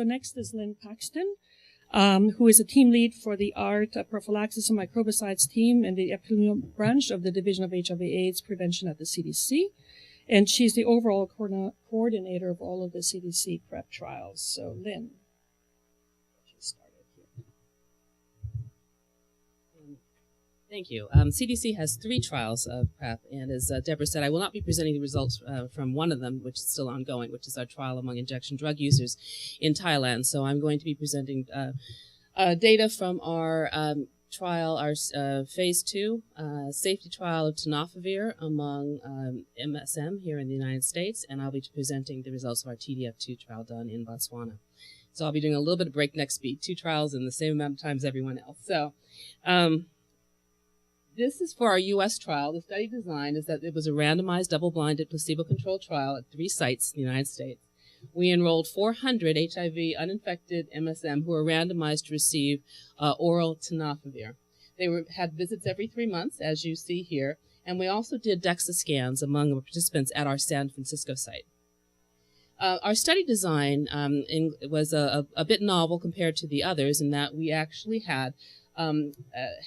So next is Lynn Paxton, who is a team lead for the ART prophylaxis and microbicides team in the epidemiology branch of the Division of HIV/AIDS Prevention at the CDC. And she's the overall coordinator of all of the CDC PrEP trials. So Lynn. Thank you. CDC has 3 trials of PrEP, and as Deborah said, I will not be presenting the results from one of them, which is still ongoing, which is our trial among injection drug users in Thailand. So I'm going to be presenting data from our trial, our phase 2 safety trial of tenofovir among MSM here in the United States, and I'll be presenting the results of our TDF-2 trial done in Botswana. So I'll be doing a little bit of breakneck speed, 2 trials in the same amount of time as everyone else. So. This is for our U.S. trial. The study design is that it was a randomized, double-blinded, placebo-controlled trial at 3 sites in the United States. We enrolled 400 HIV uninfected MSM who were randomized to receive oral tenofovir. They had visits every 3 months, as you see here, and we also did DEXA scans among the participants at our San Francisco site. Our study design was a bit novel compared to the others in that we actually had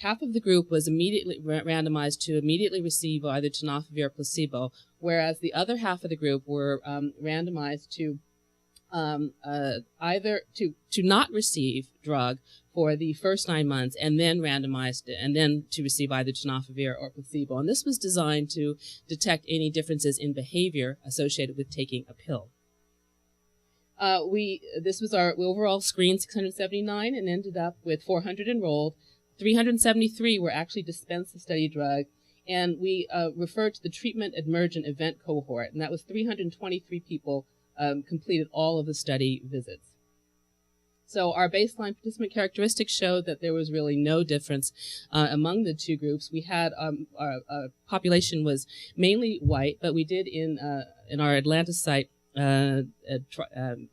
half of the group was immediately randomized to immediately receive either tenofovir or placebo, whereas the other half of the group were randomized to either to not receive drug for the first 9 months and then randomized and then to receive either tenofovir or placebo. And this was designed to detect any differences in behavior associated with taking a pill. This was our overall screen, 679, and ended up with 400 enrolled. 373 were actually dispensed the study drug, and we referred to the treatment emergent event cohort, and that was 323 people completed all of the study visits. So our baseline participant characteristics showed that there was really no difference among the 2 groups. We had our population was mainly white, but we did in our Atlanta site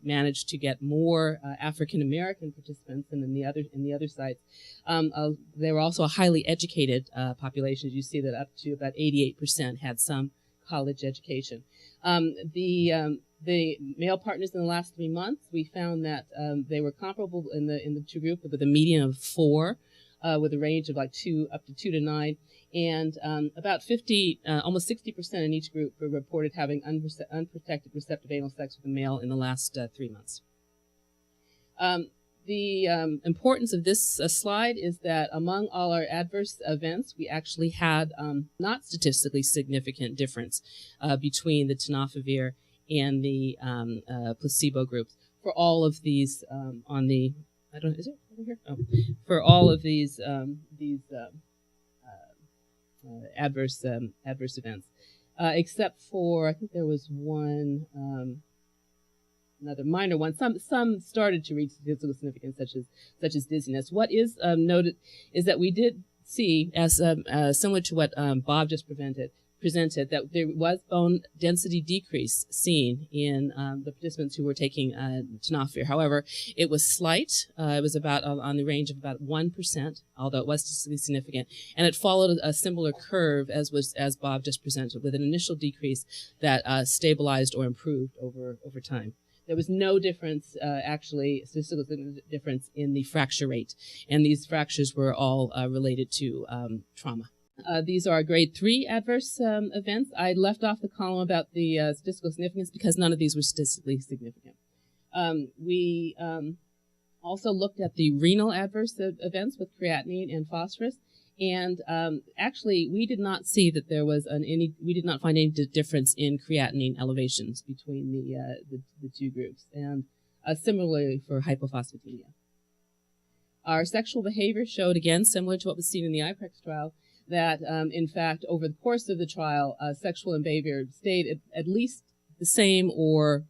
managed to get more African American participants than in the other sites. They were also a highly educated population. As you see that up to about 88% had some college education. The male partners in the last 3 months, we found that they were comparable in the 2 groups with a median of 4, with a range of like 2 up to 2 to 9. And about 50, almost 60% in each group were reported having unprotected receptive anal sex with a male in the last 3 months. The importance of this slide is that among all our adverse events, we actually had not statistically significant difference between the tenofovir and the placebo groups for all of these on the, I don't know, is it over here? Oh, for all of these adverse events, except for I think there was one another minor one. Some started to reach statistical significance, such as dizziness. What is noted is that we did see, as similar to what Bob just presented, that there was bone density decrease seen in the participants who were taking tenofovir. However, it was slight. It was about on the range of about 1%, although it was statistically significant, and it followed a similar curve as Bob just presented, with an initial decrease that stabilized or improved over time. There was no difference, actually, statistical difference in the fracture rate, and these fractures were all related to trauma. These are grade 3 adverse events. I left off the column about the statistical significance because none of these were statistically significant. We also looked at the renal adverse events with creatinine and phosphorus, and actually we did not see that there was we did not find any difference in creatinine elevations between the 2 groups, and similarly for hypophosphatemia. Our sexual behavior showed, again, similar to what was seen in the IPREX trial, that, in fact, over the course of the trial, sexual behavior stayed at least the same or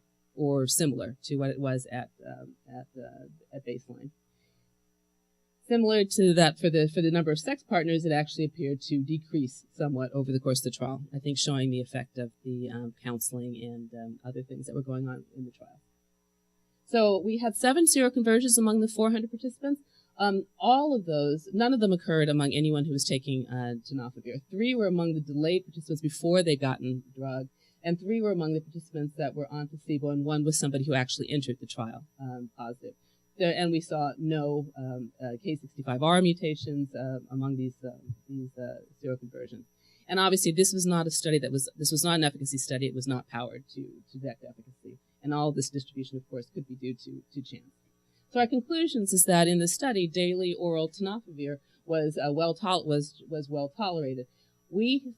similar to what it was at baseline. Similar to that, for the number of sex partners, it actually appeared to decrease somewhat over the course of the trial, I think showing the effect of the counseling and other things that were going on in the trial. So we had 7 seroconversions among the 400 participants. All of those, none of them occurred among anyone who was taking tenofovir. 3 were among the delayed participants before they'd gotten drug, And 3 were among the participants that were on placebo, and 1 was somebody who actually entered the trial positive. And we saw no K65R mutations among these seroconversions. And obviously, this was not a study this was not an efficacy study. It was not powered to detect efficacy. And all of this distribution, of course, could be due to chance. So our conclusions is that in the study, daily oral tenofovir was well tolerated. We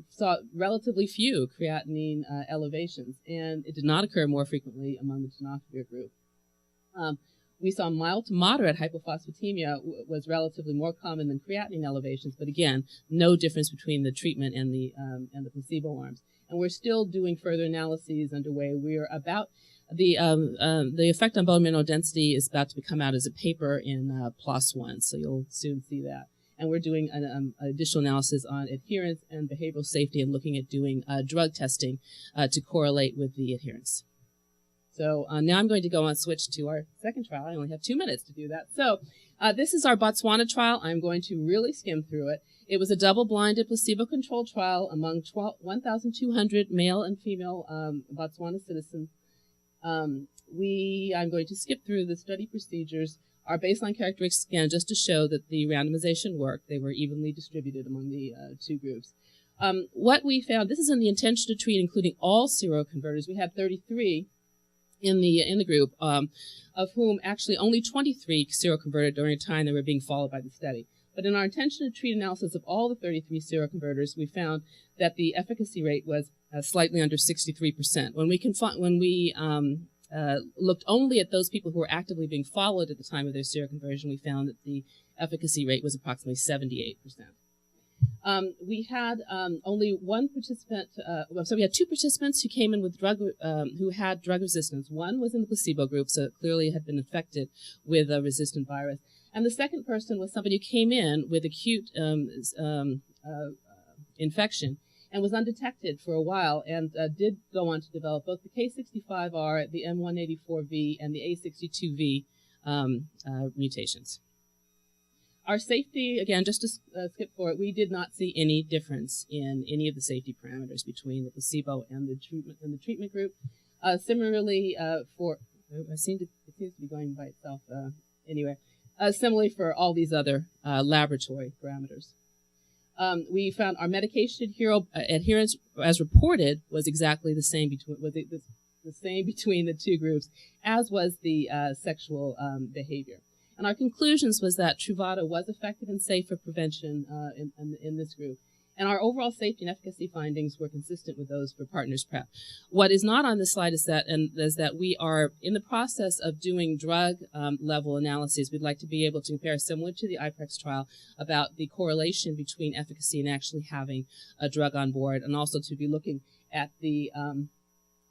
saw relatively few creatinine elevations, and it did not occur more frequently among the tenofovir group. We saw mild to moderate hypophosphatemia was relatively more common than creatinine elevations, but again, no difference between the treatment and the placebo arms. And we're still doing further analyses underway. We are about the effect on bone mineral density is about to come out as a paper in PLOS One, so you'll soon see that. And we're doing an additional analysis on adherence and behavioral safety, and looking at doing drug testing to correlate with the adherence. So now I'm going to go on switch to our second trial. I only have 2 minutes to do that. So this is our Botswana trial. I'm going to really skim through it. It was a double-blinded, placebo-controlled trial among 1,200 male and female Botswana citizens. I'm going to skip through the study procedures, our baseline characteristics again, just to show that the randomization worked. They were evenly distributed among the 2 groups. What we found, this is in the intention to treat, including all seroconverters. We had 33 in the group, of whom actually only 23 seroconverted during a time they were being followed by the study. But in our intention to treat analysis of all the 33 seroconverters, we found that the efficacy rate was slightly under 63%. When we looked only at those people who were actively being followed at the time of their seroconversion, we found that the efficacy rate was approximately 78%. We had only 1 participant, so we had 2 participants who came in with who had drug resistance. 1 was in the placebo group, so it clearly had been infected with a resistant virus. And the second person was somebody who came in with acute infection and was undetected for a while, and did go on to develop both the K65R, the M184V, and the A62V mutations. Our safety, again, just to skip forward, we did not see any difference in any of the safety parameters between the placebo and the treatment group. Similarly, it seems to be going by itself anyway. Similarly for all these other laboratory parameters. We found our medication adherence, as reported, was exactly the same between the 2 groups, as was the sexual behavior. And our conclusions was that Truvada was effective and safe for prevention in this group. And our overall safety and efficacy findings were consistent with those for Partners PrEP. What is not on this slide is that we are in the process of doing drug level analyses. We'd like to be able to compare, similar to the IPREX trial, about the correlation between efficacy and actually having a drug on board, and also to be looking at the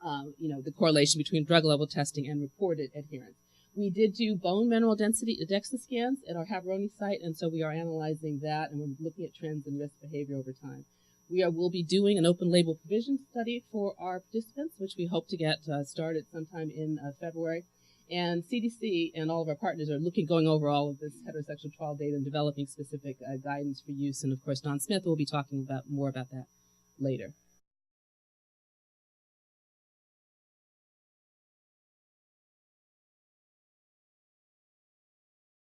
the correlation between drug level testing and reported adherence. We did do bone mineral density DEXA scans at our Haberoni site, and so we are analyzing that, and we're looking at trends in risk behavior over time. Will be doing an open label provision study for our participants, which we hope to get started sometime in February. And CDC and all of our partners are going over all of this heterosexual trial data and developing specific guidance for use. And of course, Don Smith will be talking more about that later.